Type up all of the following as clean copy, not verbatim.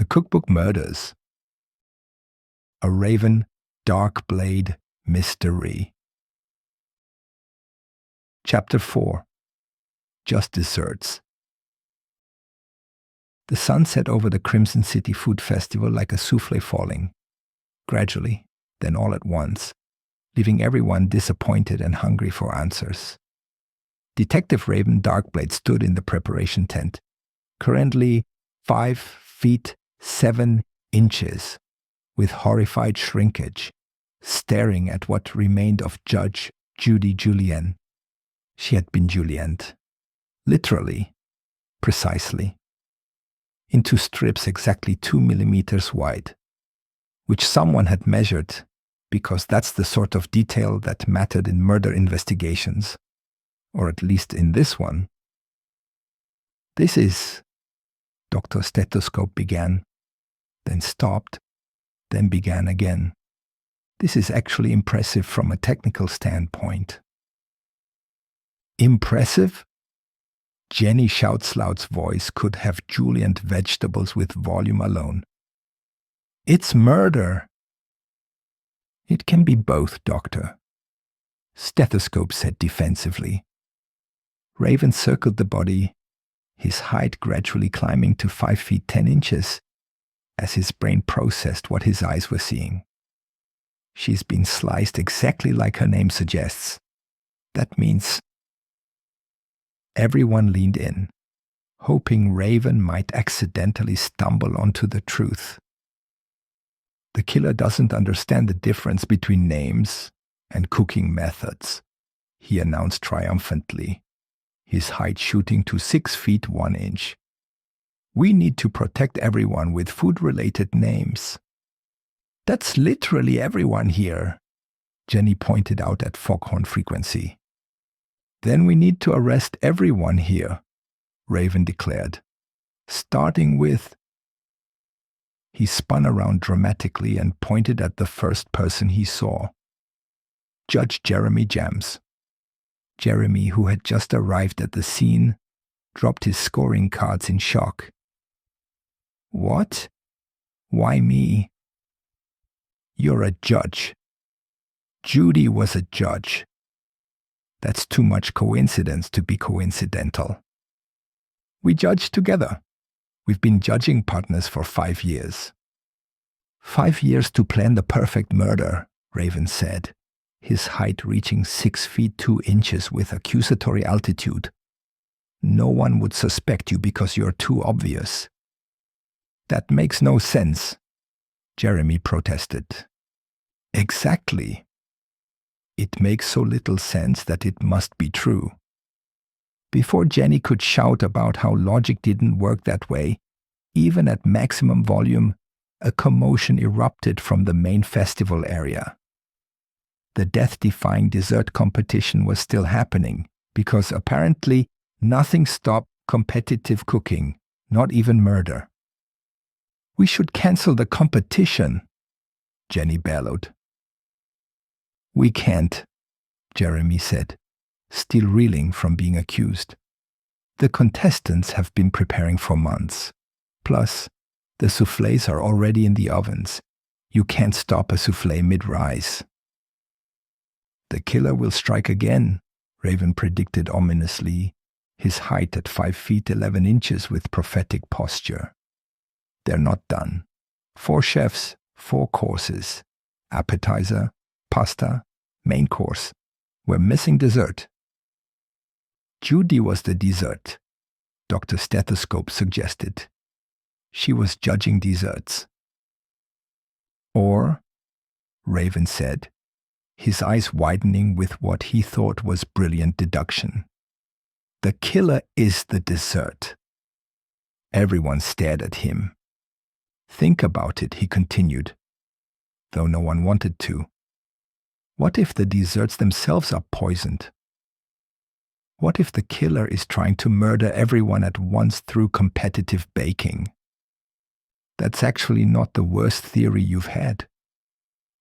The Cookbook Murders. A Raven Dark Blade Mystery. Chapter 4. Just Desserts. The sun set over the Crimson City Food Festival like a soufflé falling, gradually, then all at once, leaving everyone disappointed and hungry for answers. Detective Raven Darkblade stood in the preparation tent, currently 5 feet 7 inches, with horrified shrinkage, staring at what remained of Judge Judy Julienne. She had been julienned, literally, precisely, into strips exactly 2 millimeters wide, which someone had measured because that's the sort of detail that mattered in murder investigations, or at least in this one. This is, Dr. Stethoscope began, then stopped, then began again. This is actually impressive from a technical standpoint. Impressive? Jenny Shoutslout's voice could have julienned vegetables with volume alone. It's murder. It can be both, Doctor, Stethoscope said defensively. Raven circled the body, his height gradually climbing to 5 feet 10 inches, as his brain processed what his eyes were seeing. She's been sliced exactly like her name suggests. That means... Everyone leaned in, hoping Raven might accidentally stumble onto the truth. The killer doesn't understand the difference between names and cooking methods, he announced triumphantly, his height shooting to 6 feet 1 inch. We need to protect everyone with food-related names. That's literally everyone here, Jenny pointed out at Foghorn Frequency. Then we need to arrest everyone here, Raven declared, starting with... He spun around dramatically and pointed at the first person he saw. Judge Jeremy Jams. Jeremy, who had just arrived at the scene, dropped his scoring cards in shock. What? Why me? You're a judge. Judy was a judge. That's too much coincidence to be coincidental. We judge together. We've been judging partners for 5 years. 5 years to plan the perfect murder, Raven said, his height reaching 6 feet 2 inches with accusatory altitude. No one would suspect you because you're too obvious. That makes no sense, Jeremy protested. Exactly. It makes so little sense that it must be true. Before Jenny could shout about how logic didn't work that way, even at maximum volume, a commotion erupted from the main festival area. The death-defying dessert competition was still happening, because apparently nothing stopped competitive cooking, not even murder. We should cancel the competition, Jenny bellowed. We can't, Jeremy said, still reeling from being accused. The contestants have been preparing for months. Plus, the soufflés are already in the ovens. You can't stop a soufflé mid-rise. The killer will strike again, Raven predicted ominously, his height at 5 feet 11 inches with prophetic posture. They're not done. 4 chefs, 4 courses. Appetizer, pasta, main course. We're missing dessert. Judy was the dessert, Dr. Stethoscope suggested. She was judging desserts. Or, Raven said, his eyes widening with what he thought was brilliant deduction. The killer is the dessert. Everyone stared at him. Think about it, he continued, though no one wanted to. What if the desserts themselves are poisoned? What if the killer is trying to murder everyone at once through competitive baking? That's actually not the worst theory you've had,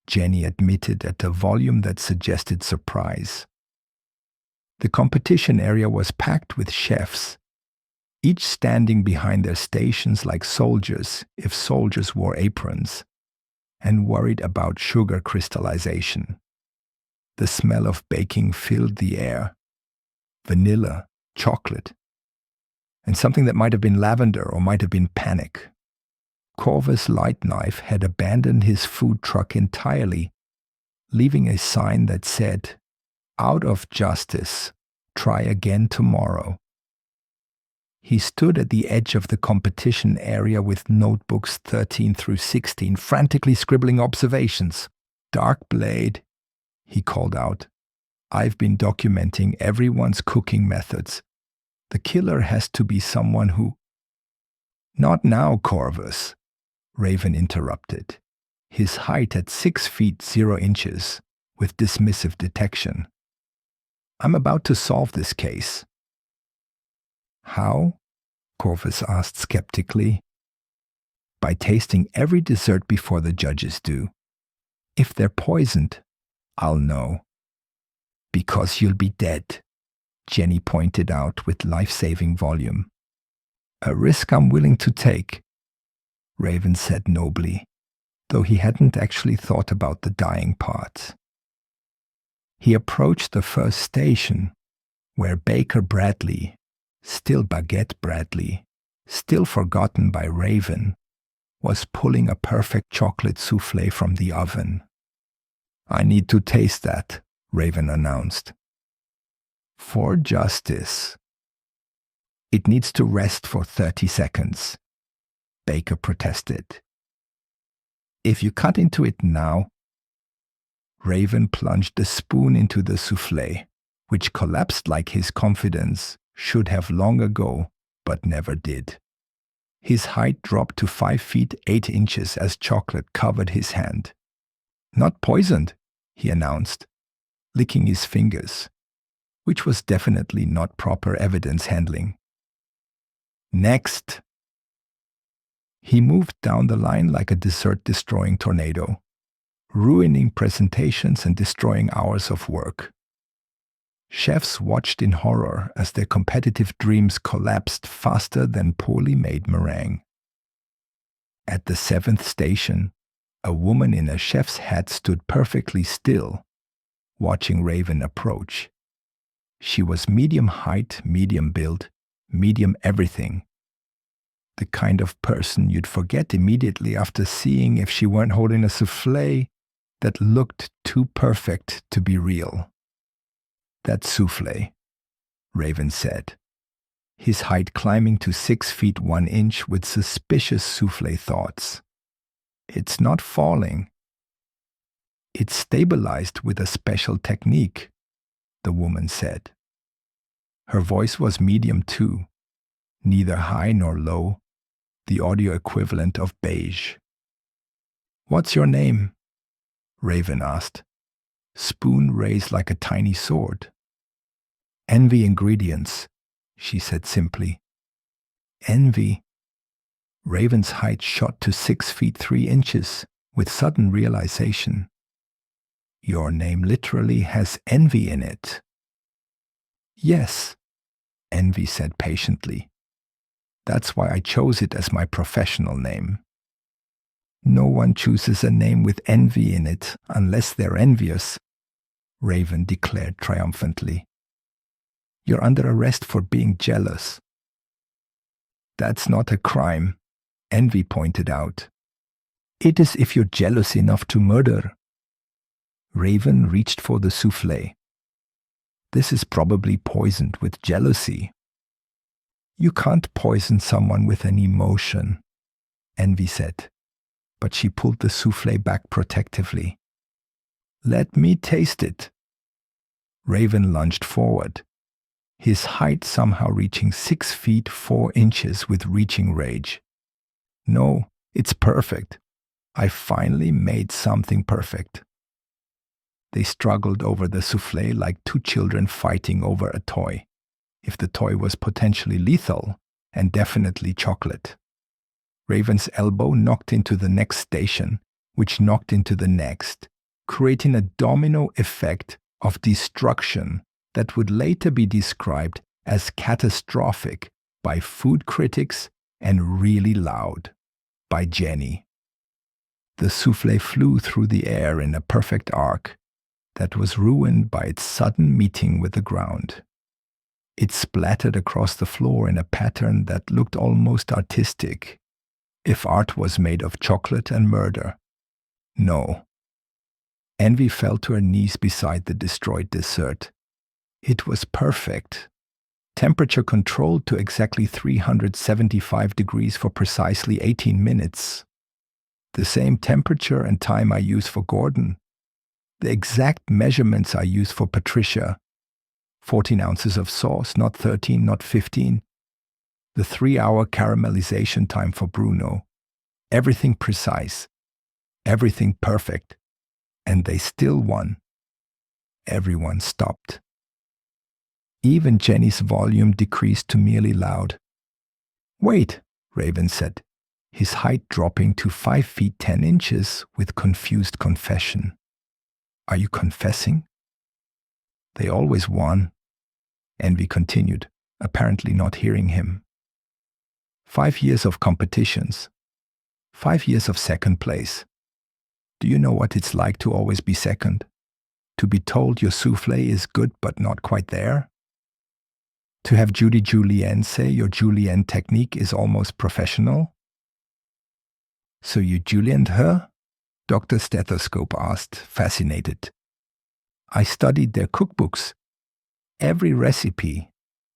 Jenny admitted at a volume that suggested surprise. The competition area was packed with chefs. each standing behind their stations like soldiers if soldiers wore aprons, and worried about sugar crystallization. The smell of baking filled the air. Vanilla, chocolate, and something that might have been lavender or might have been panic. Corvus Lightknife had abandoned his food truck entirely, leaving a sign that said, "Out of justice, try again tomorrow." He stood at the edge of the competition area with notebooks 13 through 16, frantically scribbling observations. "Dark Blade," he called out. "I've been documenting everyone's cooking methods. The killer has to be someone who—" "Not now, Corvus," Raven interrupted, his height at 6 feet 0 inches, with dismissive detection. "I'm about to solve this case." "How?" Corvus asked skeptically. "By tasting every dessert before the judges do. If they're poisoned, I'll know." "Because you'll be dead," Jenny pointed out with life-saving volume. "A risk I'm willing to take," Raven said nobly, though he hadn't actually thought about the dying part. He approached the first station, where Baker Bradley, still Baguette Bradley, still forgotten by Raven, was pulling a perfect chocolate soufflé from the oven. "I need to taste that," Raven announced. "For justice." "It needs to rest for 30 seconds, Baker protested. "If you cut into it now—" Raven plunged the spoon into the soufflé, which collapsed like his confidence should have long ago, but never did. His height dropped to 5 feet 8 inches as chocolate covered his hand. "Not poisoned," he announced, licking his fingers, which was definitely not proper evidence handling. "Next." He moved down the line like a dessert-destroying tornado, ruining presentations and destroying hours of work. Chefs watched in horror as their competitive dreams collapsed faster than poorly made meringue. At the 7th station, a woman in a chef's hat stood perfectly still, watching Raven approach. She was medium height, medium build, medium everything. The kind of person you'd forget immediately after seeing if she weren't holding a soufflé that looked too perfect to be real. "That's soufflé," Raven said, his height climbing to 6 feet 1 inch with suspicious soufflé thoughts. "It's not falling. It's stabilized with a special technique," the woman said. Her voice was medium too, neither high nor low, the audio equivalent of beige. "What's your name?" Raven asked, spoon raised like a tiny sword. "Envy Ingredients," she said simply. "Envy?" Raven's height shot to 6 feet 3 inches with sudden realization. "Your name literally has envy in it." "Yes," Envy said patiently. "That's why I chose it as my professional name." "No one chooses a name with envy in it unless they're envious," Raven declared triumphantly. "You're under arrest for being jealous." "That's not a crime," Envy pointed out. "It is if you're jealous enough to murder." Raven reached for the soufflé. "This is probably poisoned with jealousy." "You can't poison someone with an emotion," Envy said, but she pulled the soufflé back protectively. "Let me taste it." Raven lunged forward, his height somehow reaching 6 feet 4 inches with reaching rage. "No, it's perfect. I finally made something perfect." They struggled over the soufflé like two children fighting over a toy, if the toy was potentially lethal and definitely chocolate. Raven's elbow knocked into the next station, which knocked into the next, creating a domino effect of destruction that would later be described as catastrophic by food critics and really loud by Jenny. The soufflé flew through the air in a perfect arc that was ruined by its sudden meeting with the ground. It splattered across the floor in a pattern that looked almost artistic, if art was made of chocolate and murder. No. Envy fell to her knees beside the destroyed dessert. It was perfect. Temperature controlled to exactly 375 degrees for precisely 18 minutes. The same temperature and time I use for Gordon. The exact measurements I use for Patricia. 14 ounces of sauce, not 13, not 15. The 3-hour caramelization time for Bruno. Everything precise. Everything perfect. And they still won. Everyone stopped. Even Jenny's volume decreased to merely loud. "Wait," Raven said, his height dropping to 5 feet 10 inches with confused confession. "Are you confessing?" "They always won," Envy continued, apparently not hearing him. 5 years of competitions. 5 years of second place. Do you know what it's like to always be second? To be told your soufflé is good but not quite there? To have Judy Julienne say your julienne technique is almost professional? "So you julienned her?" Dr. Stethoscope asked, fascinated. "I studied their cookbooks. Every recipe,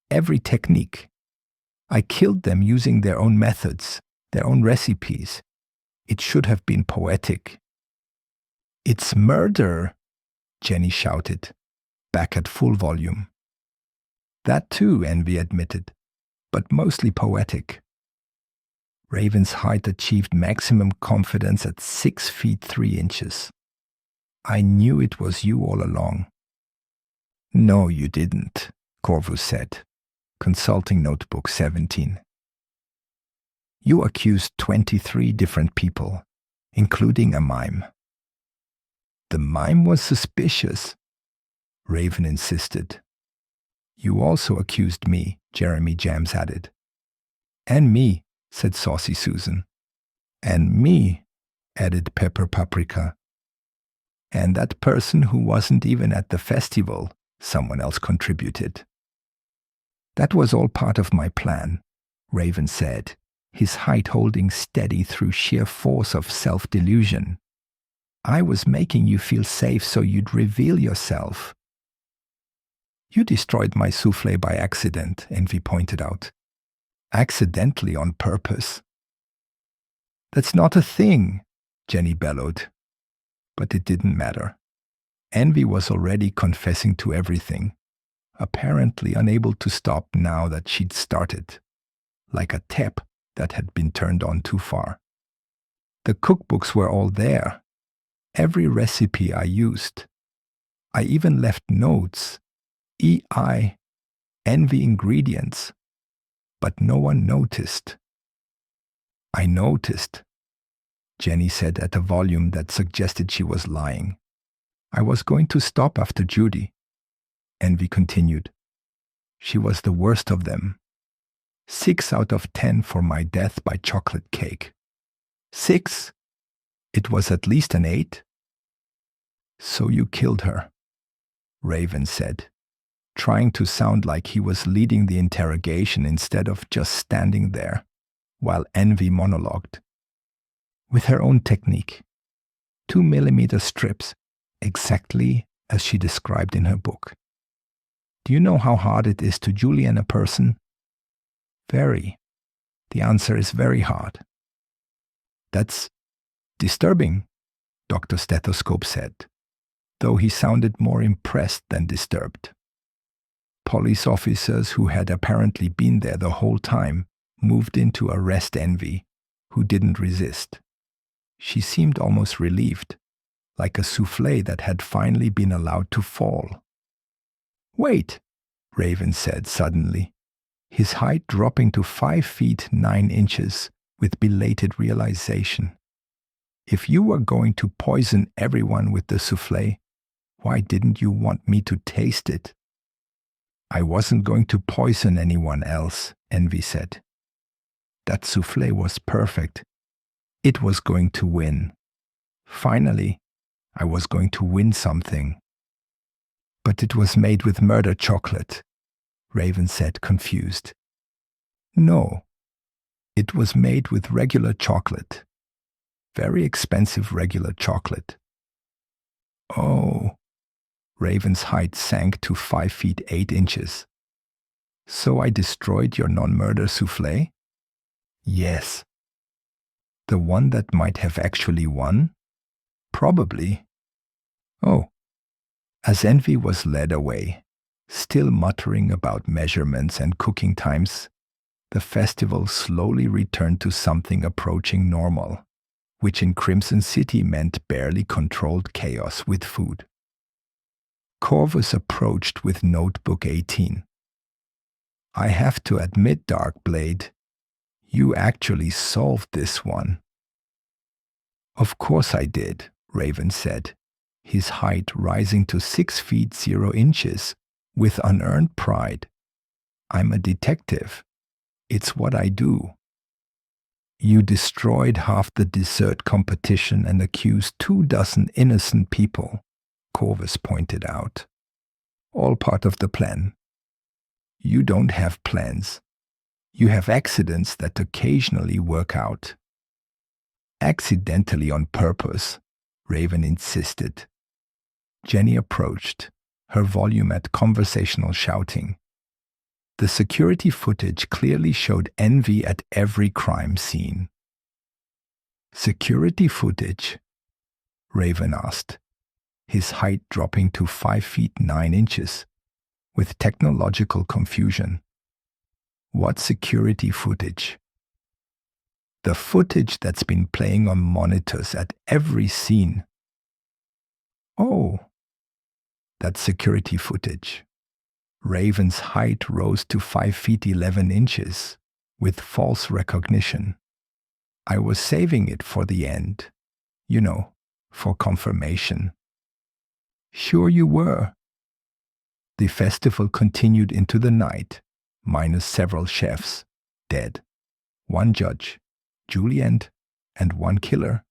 every technique. I killed them using their own methods, their own recipes. It should have been poetic." "It's murder!" Jenny shouted, back at full volume. "That too," Envy admitted, "but mostly poetic." Raven's height achieved maximum confidence at 6 feet 3 inches. "I knew it was you all along." "No, you didn't," Corvus said, consulting Notebook 17. "You accused 23 different people, including a mime." "The mime was suspicious," Raven insisted. "You also accused me," Jeremy Jams added. "And me," said Saucy Susan. "And me," added Pepper Paprika. "And that person who wasn't even at the festival," someone else contributed. "That was all part of my plan," Raven said, his height holding steady through sheer force of self-delusion. "I was making you feel safe so you'd reveal yourself." "You destroyed my soufflé by accident," Envy pointed out. "Accidentally on purpose." "That's not a thing," Jenny bellowed. But it didn't matter. Envy was already confessing to everything, apparently unable to stop now that she'd started, like a tap that had been turned on too far. "The cookbooks were all there. Every recipe I used. I even left notes. EI, Envy ingredients. But no one noticed." "I noticed," Jenny said at a volume that suggested she was lying. "I was going to stop after Judy." Envy continued. "She was the worst of them. 6 out of 10 for my death by chocolate cake. 6? It was at least an 8. "So you killed her," Raven said, trying to sound like he was leading the interrogation instead of just standing there, while Envy monologued. "With her own technique. 2mm strips, exactly as she described in her book. Do you know how hard it is to julienne a person? Very. The answer is very hard." "That's disturbing," Dr. Stethoscope said, though he sounded more impressed than disturbed. Police officers who had apparently been there the whole time moved in to arrest Envy, who didn't resist. She seemed almost relieved, like a soufflé that had finally been allowed to fall. "Wait," Raven said suddenly, his height dropping to 5 feet 9 inches with belated realization. "If you were going to poison everyone with the soufflé, why didn't you want me to taste it?" I wasn't going to poison anyone else, Envy said. That soufflé was perfect. It was going to win. Finally, I was going to win something. But it was made with murder chocolate, Raven said, confused. No, it was made with regular chocolate. Very expensive regular chocolate. Oh, Raven's height sank to 5 feet 8 inches. So I destroyed your non-murder soufflé? Yes. The one that might have actually won? Probably. Oh. As Envy was led away, still muttering about measurements and cooking times, the festival slowly returned to something approaching normal, which in Crimson City meant barely controlled chaos with food. Corvus approached with Notebook 18. I have to admit, Darkblade, you actually solved this one. Of course I did, Raven said, his height rising to 6 feet 0 inches with unearned pride. I'm a detective. It's what I do. You destroyed half the dessert competition and accused 24 innocent people, Corvus pointed out. All part of the plan. You don't have plans. You have accidents that occasionally work out. Accidentally on purpose, Raven insisted. Jenny approached, her volume at conversational shouting. The security footage clearly showed Envy at every crime scene. Security footage? Raven asked, his height dropping to 5 feet 9 inches, with technological confusion. What security footage? The footage that's been playing on monitors at every scene. Oh, that's security footage. Raven's height rose to 5 feet 11 inches, with false recognition. I was saving it for the end. You know, for confirmation. Sure you were. The festival continued into the night, minus several chefs, dead, 1 judge, julienned, and 1 killer,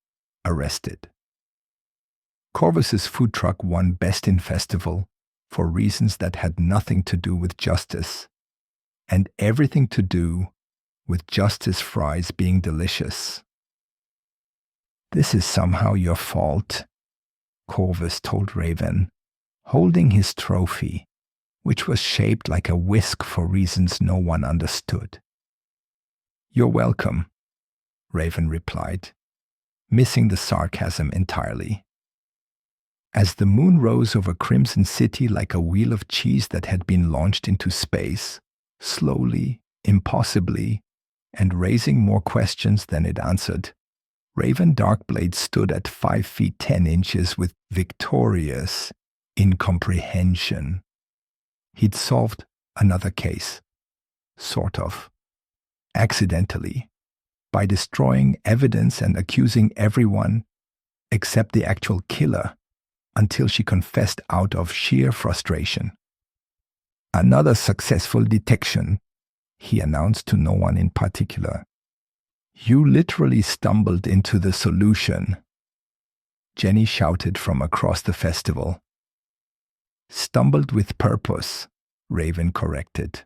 arrested. Corvus's food truck won Best in Festival for reasons that had nothing to do with justice, and everything to do with Justice fries being delicious. This is somehow your fault, Corvus told Raven, holding his trophy, which was shaped like a whisk for reasons no one understood. You're welcome, Raven replied, missing the sarcasm entirely. As the moon rose over Crimson City like a wheel of cheese that had been launched into space, slowly, impossibly, and raising more questions than it answered, Raven Darkblade stood at 5 feet 10 inches with victorious incomprehension. He'd solved another case. Sort of. Accidentally. By destroying evidence and accusing everyone except the actual killer, until she confessed out of sheer frustration. Another successful detection, he announced to no one in particular. You literally stumbled into the solution, Jenny shouted from across the festival. Stumbled with purpose, Raven corrected,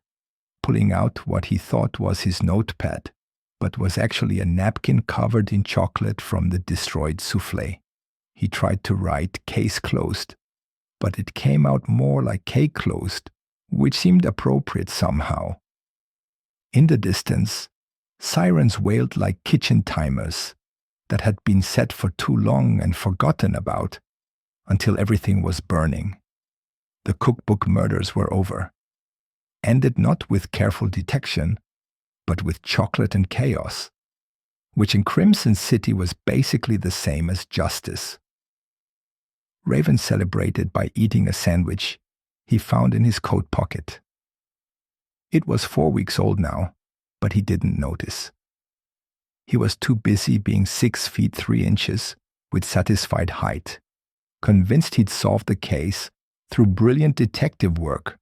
pulling out what he thought was his notepad, but was actually a napkin covered in chocolate from the destroyed soufflé. He tried to write case closed, but it came out more like cake closed, which seemed appropriate somehow. In the distance, sirens wailed like kitchen timers that had been set for too long and forgotten about until everything was burning. The cookbook murders were over. Ended not with careful detection, but with chocolate and chaos, which in Crimson City was basically the same as justice. Raven celebrated by eating a sandwich he found in his coat pocket. It was 4 weeks old now, but he didn't notice. He was too busy being 6 feet 3 inches with satisfied height, convinced he'd solved the case through brilliant detective work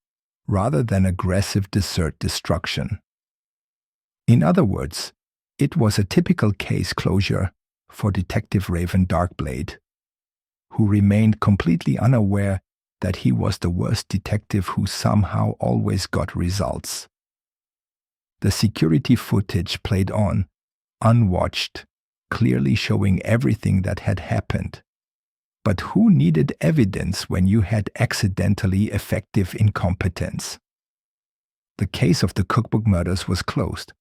rather than aggressive desert destruction. In other words, it was a typical case closure for Detective Raven Darkblade, who remained completely unaware that he was the worst detective who somehow always got results. The security footage played on, unwatched, clearly showing everything that had happened. But who needed evidence when you had accidentally effective incompetence? The case of the Cookbook murders was closed,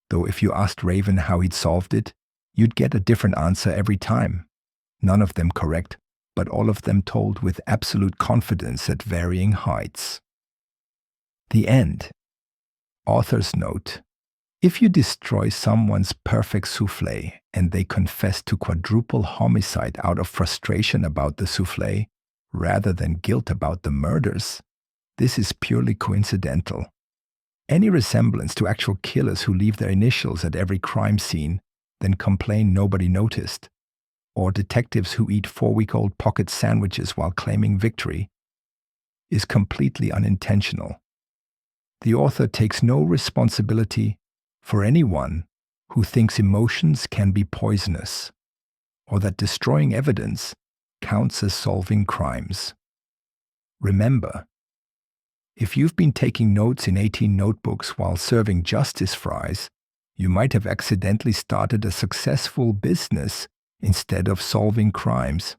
though if you asked Raven how he'd solved it, you'd get a different answer every time. None of them correct, but all of them told with absolute confidence at varying heights. The end. Author's note: if you destroy someone's perfect soufflé and they confess to quadruple homicide out of frustration about the soufflé rather than guilt about the murders, this is purely coincidental. Any resemblance to actual killers who leave their initials at every crime scene, then complain nobody noticed, or detectives who eat 4-week-old pocket sandwiches while claiming victory, is completely unintentional. The author takes no responsibility for anyone who thinks emotions can be poisonous, or that destroying evidence counts as solving crimes. Remember, if you've been taking notes in 18 notebooks while serving justice fries, you might have accidentally started a successful business instead of solving crimes.